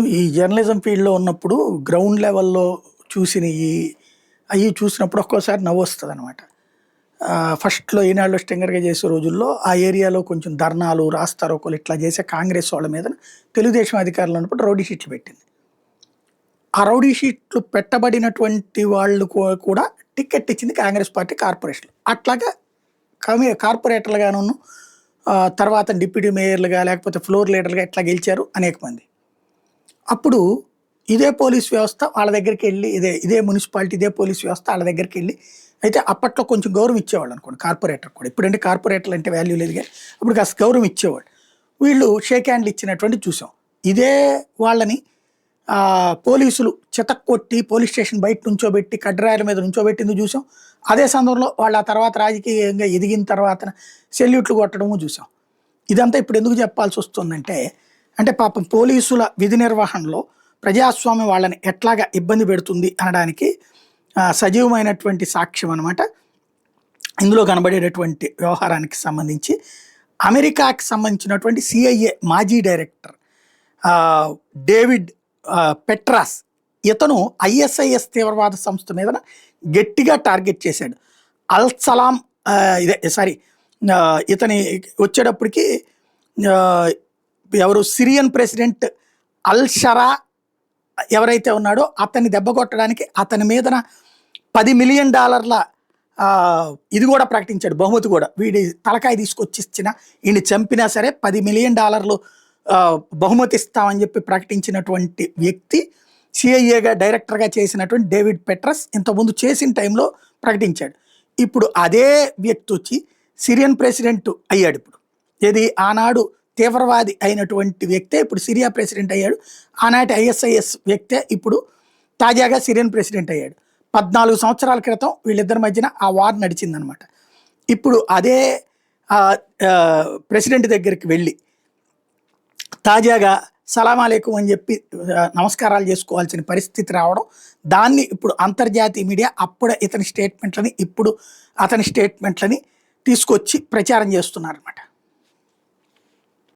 ఈ జర్నలిజం ఫీల్డ్‌లో ఉన్నప్పుడు గ్రౌండ్ లెవెల్‌లో చూసినయి అయి చూసినప్పుడు ఒక్కోసారి నవ్వొస్తదనమాట. ఫస్ట్‌లో ఈనాడులో స్టింగర్‌గా చేసే రోజుల్లో ఆ ఏరియాలో కొంచెం ధర్నాలు, రాస్తారోకోలు ఇట్లా చేసే కాంగ్రెస్ వాళ్ళ మీదన తెలుగుదేశం అధికారంలో ఉన్నప్పుడు రౌడీ షీట్లు పెట్టింది. ఆ రౌడీ షీట్లు పెట్టబడినటువంటి వాళ్ళు కూడా టికెట్ ఇచ్చింది కాంగ్రెస్ పార్టీ కార్పొరేషన్‌లు. అట్లాగా కార్పొరేటర్లుగాను తర్వాత డిప్యూటీ మేయర్లుగా లేకపోతే ఫ్లోర్ లీడర్‌లుగా ఇట్లా గెలిచారు అనేక మంది. అప్పుడు ఇదే పోలీస్ వ్యవస్థ వాళ్ళ దగ్గరికెళ్ళి ఇదే మున్సిపాలిటీ, ఇదే పోలీస్ వ్యవస్థ ఆళ్ళ దగ్గరికెళ్ళి అయితే అప్పట్లో కొంచెం గౌరవం ఇచ్చేవాళ్ళనుకోండి కార్పొరేటర్‌కి కూడా. ఇప్పుడంటే కార్పొరేటర్‌లంటే వాల్యూ లేదుగా. అప్పుడు కాస్త గౌరవం ఇచ్చేవాళ్ళు. వీళ్ళు షేక్ హ్యాండ్‌లు ఇచ్చినటువంటిది చూసాం. ఇదే వాళ్ళని పోలీసులు చితక్కొట్టి పోలీస్ స్టేషన్ బయట నుంచోబెట్టి, కడ్రాయల మీద నుంచోబెట్టింది చూసాం. అదే సందర్భంలో వాళ్ళు ఆ తర్వాత రాజకీయంగా ఎదిగిన తర్వాతన సెల్యూట్లు కొట్టడము చూసాం. ఇదంతా ఇప్పుడు ఎందుకు చెప్పాల్సొస్తుందంటే, అంటే పాపం పోలీసుల విధి నిర్వహణలో ప్రజాస్వామ్యం వాళ్ళని ఎట్లాగా ఇబ్బంది పెడుతుంది అనడానికి సజీవమైనటువంటి సాక్ష్యం అనమాట. ఇందులో కనబడేటటువంటి వ్యవహారానికి సంబంధించి అమెరికాకి సంబంధించినటువంటి సిఐఏ మాజీ డైరెక్టర్ డేవిడ్ పెట్రాస్ ఇతను ఐఎస్ఐఎస్ తీవ్రవాద సంస్థ మీద గట్టిగా టార్గెట్ చేశాడు. అల్ సలాం ఇతని వచ్చేటప్పటికి ఎవరు సిరియన్ ప్రెసిడెంట్ అల్ షరా ఎవరైతే ఉన్నాడో అతన్ని దెబ్బ కొట్టడానికి అతని మీదన $10 మిలియన్ ఇది కూడా ప్రకటించాడు, బహుమతి కూడా. వీడి తలకాయ తీసుకొచ్చి ఇచ్చిన ఈయన చంపినా సరే $10 మిలియన్ బహుమతి ఇస్తామని చెప్పి ప్రకటించినటువంటి వ్యక్తి సిఐఏగా డైరెక్టర్గా చేసినటువంటి డేవిడ్ పెట్రస్ ఇంతకుముందు చేసిన టైంలో ప్రకటించాడు. ఇప్పుడు అదే వ్యక్తి వచ్చి సిరియన్ ప్రెసిడెంట్ అయ్యాడు. ఇప్పుడు ఏది ఆనాడు తీవ్రవాది అయినటువంటి వ్యక్తే ఇప్పుడు సిరియా ప్రెసిడెంట్ అయ్యాడు. ఆనాటి ఐఎస్ఐఎస్ వ్యక్తే ఇప్పుడు తాజాగా సిరియన్ ప్రెసిడెంట్ అయ్యాడు. 14 సంవత్సరాల క్రితం వీళ్ళిద్దరి మధ్యన ఆ వార్ నడిచిందనమాట. ఇప్పుడు అదే ప్రెసిడెంట్ దగ్గరికి వెళ్ళి తాజాగా సలాం అలైకుం అని చెప్పి నమస్కారాలు చేసుకోవాల్సిన పరిస్థితి రావడం, దాన్ని ఇప్పుడు అంతర్జాతీయ మీడియా అప్పుడే అతని స్టేట్మెంట్లని తీసుకొచ్చి ప్రచారం చేస్తున్నారన్నమాట.